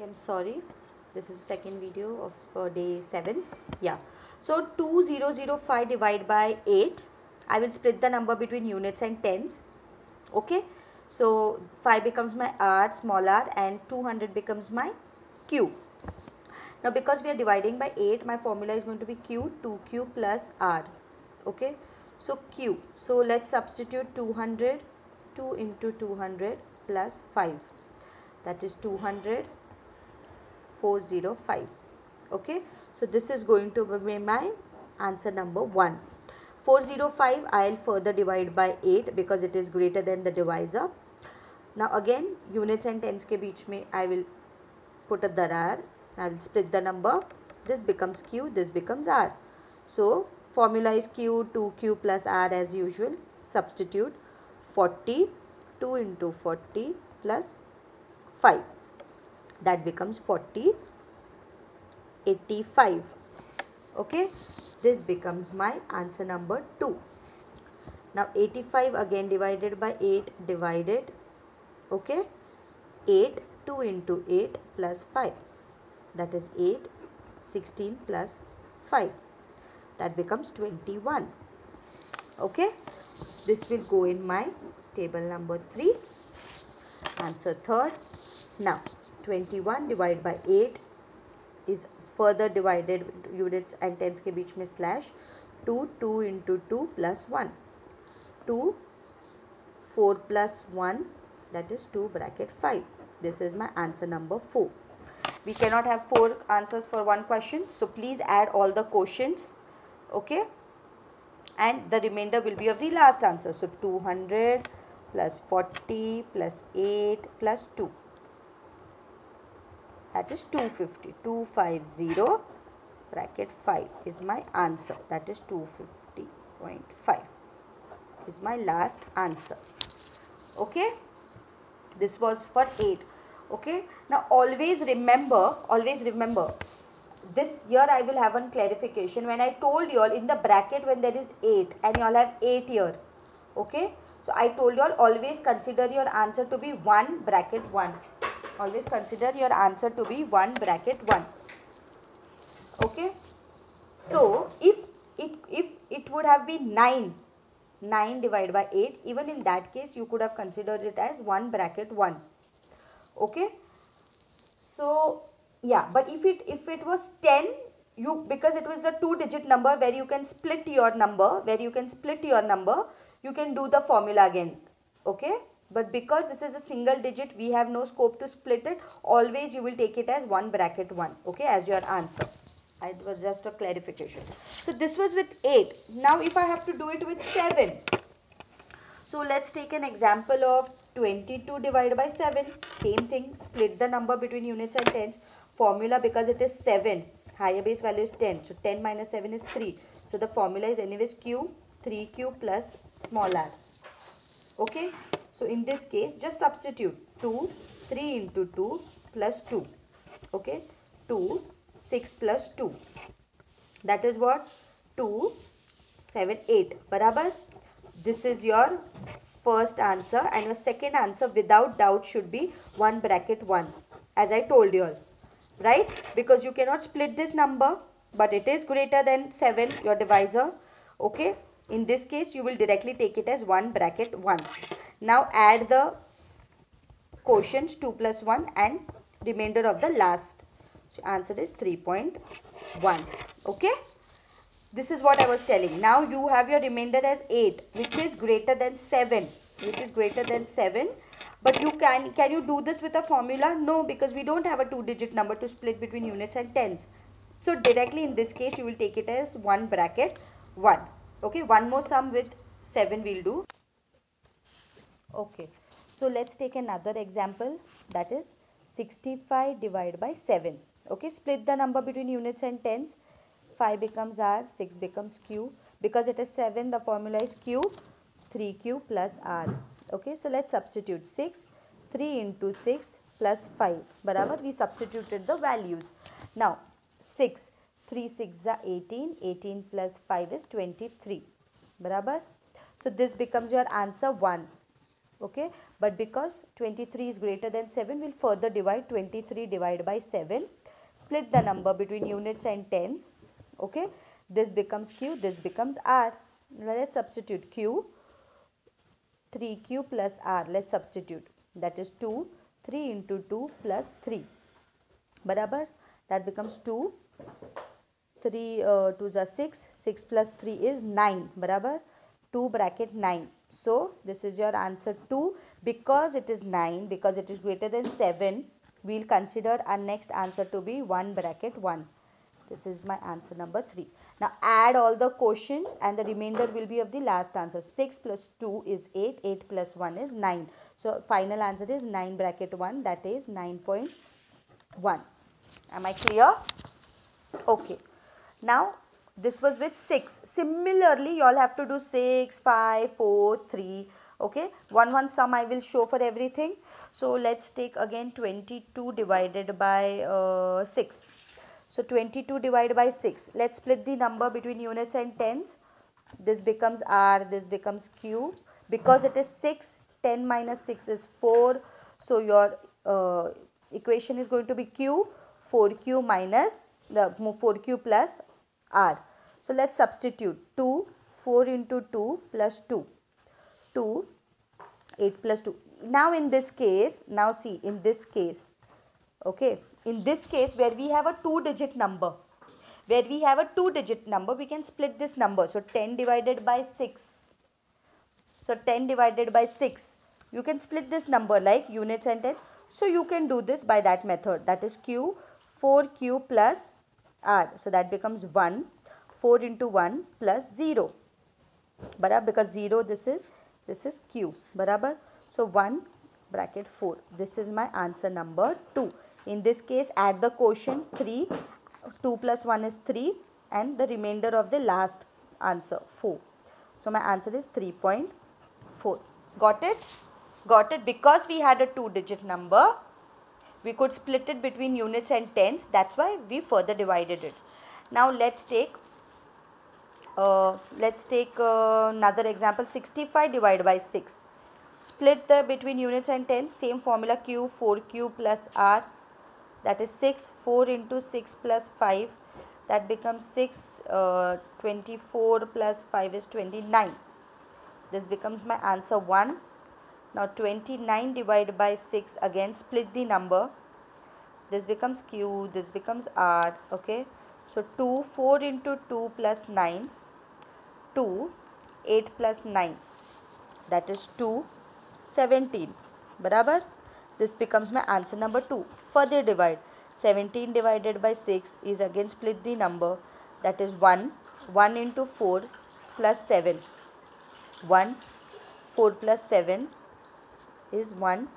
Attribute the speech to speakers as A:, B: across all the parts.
A: I'm sorry, this is the second video of day 7. Yeah, so 2005 divided by 8. I will split the number between units and tens. Okay, so 5 becomes my r, small r, and 200 becomes my q. Now because we are dividing by 8, my formula is going to be q, 2q plus r. Okay, so q, so let's substitute 200, 2 into 200 plus 5, that is 200, 405. Okay, so this is going to be my answer number 1. 405 I'll further divide by 8 because it is greater than the divisor. Now again units and tens के बीच में I will put a darar. I will split the number. This becomes q, this becomes r. So formula is q, 2q plus r as usual. Substitute 40, 2 into 40 plus 5. That becomes 40, 85. Okay, this becomes my answer number 2. Now 85 again divided by 8 divided. Okay, 8, 2 into 8 plus 5, that is 8, 16 plus 5, that becomes 21. Okay, this will go in my table number 3. Answer third. Now 21 divided by 8 is further divided units and tens के बीच में slash. 2, 2 into 2 plus 1, 2, 4 plus 1, that is 2 bracket 5. This is my answer number 4. We cannot have 4 answers for one question, so please add all the quotients. Okay, and the remainder will be of the last answer. So 200 plus 40 plus 8 plus 2, that is 250. 250 bracket 5 is my answer, that is 250.5 is my last answer. Okay, this was for 8. Okay, now always remember, this here I will have one clarification. When I told you all in the bracket when there is 8 and you all have 8 here, okay, so I told you all always consider your answer to be 1 bracket 1. Always consider your answer to be 1 bracket 1. Okay, so if it would have been 9 divided by 8, even in that case you could have considered it as 1 bracket 1. Okay, so yeah, but if it was 10, because it was a 2-digit number where you can split your number, you can do the formula again. Okay, but because this is a single digit, we have no scope to split it. Always you will take it as 1 bracket 1, okay, as your answer. It was just a clarification. So this was with 8. Now if I have to do it with 7, so let's take an example of 22 divided by 7. Same thing, split the number between units and tens. Formula, because it is 7, higher base value is 10. So 10 minus 7 is 3. So the formula is anyways q, 3q plus small r. Okay, so in this case just substitute 2, 3 into 2 plus 2. Okay, 2, 6 plus 2. That is what? 2, 7, 8. Barabar? This is your first answer, and your second answer without doubt should be 1 bracket 1, as I told you all, right? Because you cannot split this number, but it is greater than 7, your divisor. Okay, in this case you will directly take it as 1 bracket 1. Now add the quotients 2 plus 1 and remainder of the last. So answer is 3.1. Okay, this is what I was telling. Now you have your remainder as 8, which is greater than 7, but you can you do this with a formula? No, because we don't have a 2-digit number to split between units and tens. So directly in this case you will take it as 1 bracket 1. Okay, one more sum with 7 we'll do. Okay, so let's take another example, that is 65 divided by 7. Okay, split the number between units and tens. 5 becomes r, 6 becomes q. Because it is 7, the formula is q, 3q plus r. Okay, so let's substitute 6, 3 into 6 plus 5. Barabar, we substituted the values. Now 6, 3 6 are 18, 18 plus 5 is 23. Barabar. So this becomes your answer 1. Okay, but because 23 is greater than 7, we'll further divide 23 divided by 7. Split the number between units and tens. Okay, this becomes Q, this becomes R. Now let's substitute Q, 3Q plus R. Let's substitute. That is 2, 3 into 2 plus 3. Barabar, that becomes 2, 3 2s are 6, 6 plus 3 is 9. Barabar, 2 bracket 9. So this is your answer 2. Because it is 9, because it is greater than 7, we will consider our next answer to be 1 bracket 1. This is my answer number 3. Now add all the quotients and the remainder will be of the last answer. 6 plus 2 is 8, 8 plus 1 is 9. So final answer is 9 bracket 1, that is 9.1. Am I clear? Okay. Now this was with 6. Similarly, you all have to do 6, 5, 4, 3. Okay. 1 sum I will show for everything. So let's take again 22 divided by 6. So 22 divided by 6. Let's split the number between units and tens. This becomes R, this becomes Q. Because it is 6, 10 minus 6 is 4. So your equation is going to be Q, 4Q minus the 4Q plus R. So let's substitute 2, 4 into 2 plus 2. 2, 8 plus 2. Now in this case, now see in this case, okay, in this case where we have a 2-digit number, we can split this number. So 10 divided by 6. So 10 divided by 6. You can split this number like units and tens. So you can do this by that method. That is Q, 4Q plus R. So that becomes 1. 4 into 1 plus 0. Barabar, because 0 this is Q. Barabar. So 1 bracket 4. This is my answer number 2. In this case, add the quotient 3. 2 plus 1 is 3 and the remainder of the last answer 4. So my answer is 3.4. Got it? Got it. Because we had a 2-digit number, we could split it between units and tens. That's why we further divided it. Now let's take another example. 65 divided by 6. Split the between units and tens. Same formula, Q, 4Q plus R. That is 6, 4 into 6 plus 5. That becomes 6, 24 plus 5 is 29. This becomes my answer 1. Now 29 divided by 6, again split the number. This becomes Q, this becomes R. Okay. So 2, 4 into 2 plus 9. 2, 8 plus 9. That is 2, 17. Barabar? This becomes my answer number 2. Further divide. 17 divided by 6 is again split the number. That is 1. 1 into 4 plus 7. 1. 4 plus 7 is 1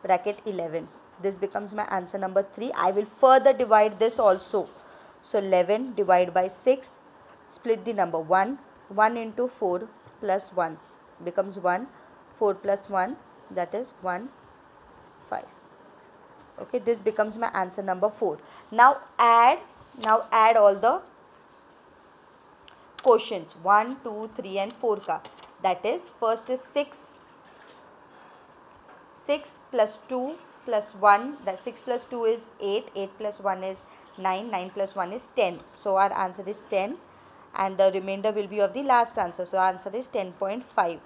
A: bracket 11. This becomes my answer number 3. I will further divide this also. So 11 divided by 6. Split the number 1. 1 into 4 plus 1 becomes 1. 4 plus 1, that is 1, 5. Okay, this becomes my answer number 4. Now add all the quotients 1, 2, 3 and 4 ka. That is, first is 6. 6 plus 2 plus 1, that 6 plus 2 is 8, 8 plus 1 is 9, 9 plus 1 is 10. So our answer is 10 and the remainder will be of the last answer. So our answer is 10.5.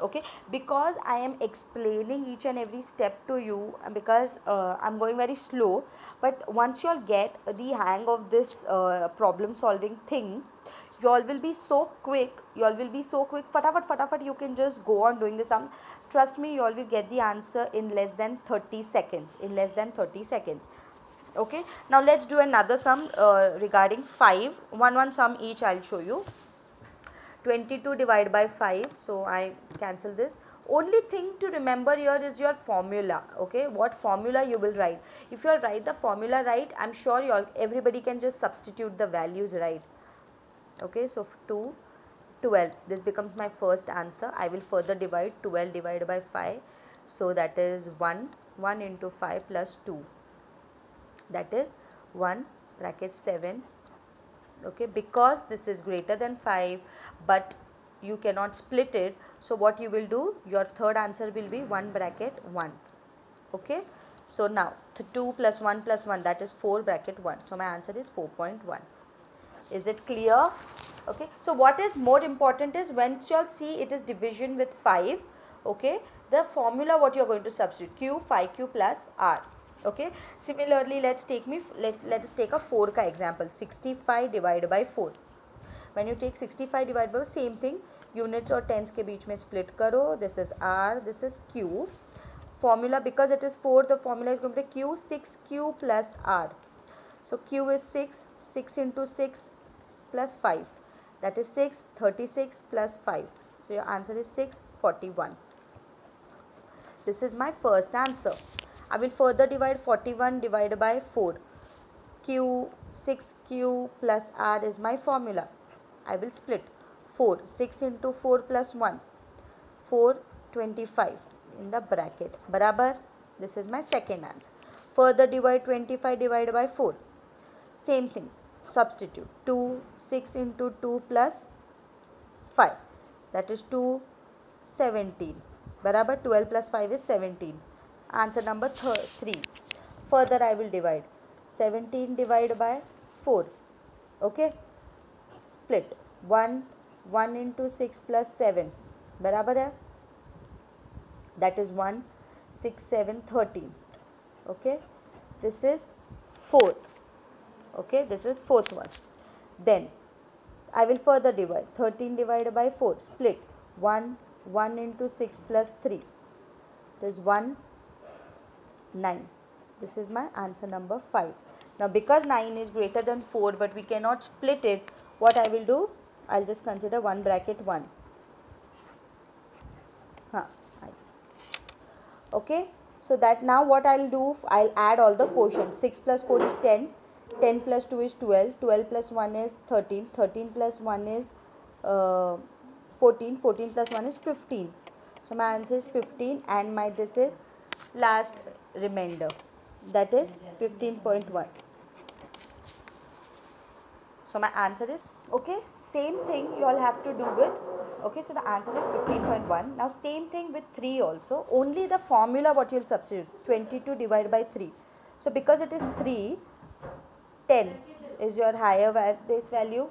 A: Okay, because I am explaining each and every step to you, because I'm going very slow, but once you all get the hang of this problem solving thing, you all will be so quick, fatafat you can just go on doing the sum. Trust me, you all will get the answer in less than 30 seconds, okay. Now let's do another sum regarding 5. One sum each I'll show you. 22 divided by 5. So I cancel this. Only thing to remember here is your formula. Okay, what formula you will write. If you all write the formula right, I'm sure everybody can just substitute the values right. Okay, so 2, 12. This becomes my first answer. I will further divide 12 divided by 5. So that is 1. 1 into 5 plus 2. That is 1 bracket 7. Okay, because this is greater than 5, but you cannot split it, So what you will do, your third answer will be 1 bracket 1. Okay. So now 2 plus 1 plus 1, that is 4 bracket 1. So my answer is 4.1. Is it clear? Okay. So what is more important is once you all see it is division with 5. Okay. The formula what you are going to substitute, q 5q plus r. Okay. Similarly, let's take a 4 ka example. 65 divided by 4. When you take 65 divided by, same thing, units और tens के बीच में split करो. This is r, this is q. Formula, because it is 4, the formula is going to be q 6q plus r. So q is 6, 6 into 6 plus 5, that is 6, 36 plus 5. So your answer is 641. This is my first answer. I will further divide 41 divided by 4. q 6q plus r is my formula. I will split 4, 6 into 4 plus 1, 4, 25 in the bracket. Barabar. This is my second answer. Further divide 25 divided by 4. Same thing. Substitute 2, 6 into 2 plus 5. That is 2, 17. Barabar. 12 plus 5 is 17. Answer number 3. Further I will divide 17 divided by 4. Okay. Split 1 into 6 plus 7 बराबर है, that is 1, 6, 7, 13. Okay, this is fourth. Okay, this is fourth one. Then I will further divide 13 divided by 4. Split 1 into 6 plus 3. This is 1, 9. This is my answer number 5. Now because 9 is greater than 4 but we cannot split it, what I will do, I'll just consider 1 bracket 1. Okay, so that now what I'll do, I'll add all the quotients. 6 plus 4 is 10, 10 plus 2 is 12, 12 plus 1 is 13, 13 plus 1 is 14, 14 plus 1 is 15. So my answer is 15 and my this is last remainder, that is 15.1. So my answer is, okay, same thing you all have to do with, okay, so the answer is 15.1. Now same thing with 3 also, only the formula what you will substitute, 22 divided by 3. So because it is 3, 10 is your higher base value.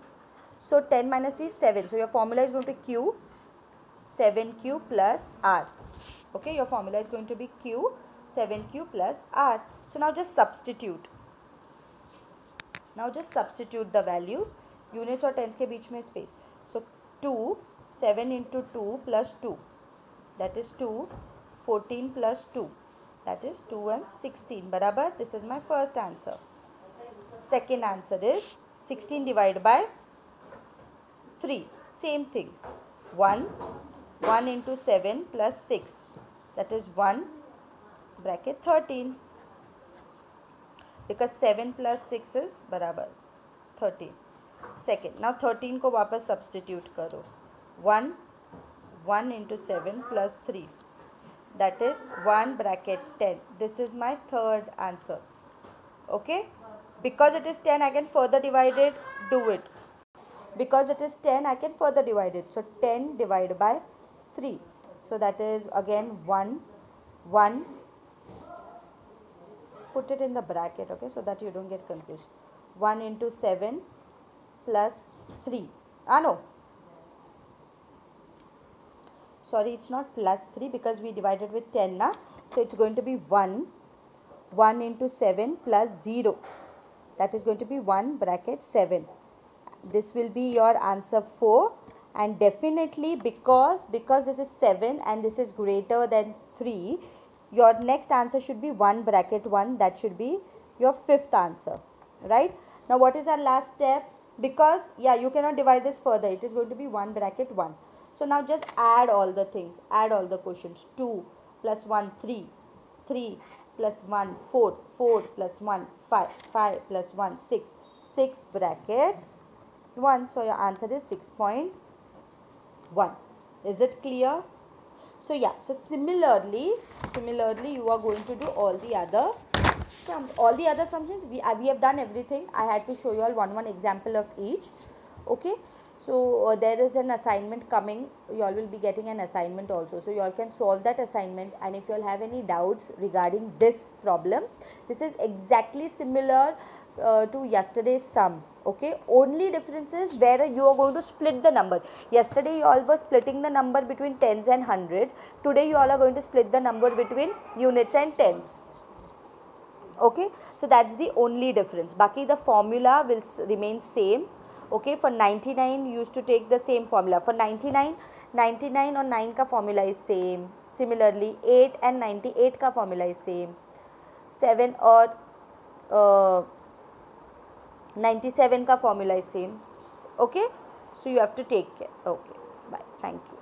A: So 10 minus 3 is 7. So your formula is going to be q, 7q plus r. Okay, your formula is going to be q, 7q plus r. So now just substitute. Now just substitute the values. Units और tens के बीच में space. So 2, 7 into 2 plus 2. That is 2, 14 plus 2. That is 2 and 16. बराबर. This is my first answer. Second answer is 16 divided by 3. Same thing. 1 into 7 plus 6. That is 1 bracket 13. Because 7 plus 6 is बराबर 13. Second. Now 13 को वापस substitute करो. 1 into 7 plus 3. That is 1 bracket 10. This is my third answer. Okay. Because it is 10, I can further divide it. Do it. Because it is 10, I can further divide it. So 10 divided by 3. So that is again 1. Put it in the bracket, okay, so that you don't get confused. 1 into 7 plus 3. No. Sorry, it's not plus 3 because we divided with 10 na. So it's going to be 1 into 7 plus 0. That is going to be 1 bracket 7. This will be your answer 4. And definitely because this is 7 and this is greater than 3, your next answer should be 1 bracket 1. That should be your fifth answer. Right? Now what is our last step? Because you cannot divide this further. It is going to be 1 bracket 1. So now just add all the things. Add all the quotients. 2 plus 1, 3. 3 plus 1, 4. 4 plus 1, 5. 5 plus 1, 6. 6 bracket 1. So your answer is 6.1. Is it clear? So so similarly you are going to do all the other sums. All the other sums, we have done everything. I had to show you all one example of each. Okay. So there is an assignment coming. You all will be getting an assignment also. So you all can solve that assignment, and if you all have any doubts regarding this problem, this is exactly similar to yesterday's sum. Okay, only difference is where you are going to split the number. Yesterday you all were splitting the number between tens and hundreds. Today you all are going to split the number between units and tens. Okay, so that's the only difference. Baki the formula will remain same. Okay, for 99 you used to take the same formula. For 99 और 9 का formula is same. Similarly 8 and 98 का formula is same. 7 और 97 का formula is same. Okay, so you have to take care. Okay, bye, thank you.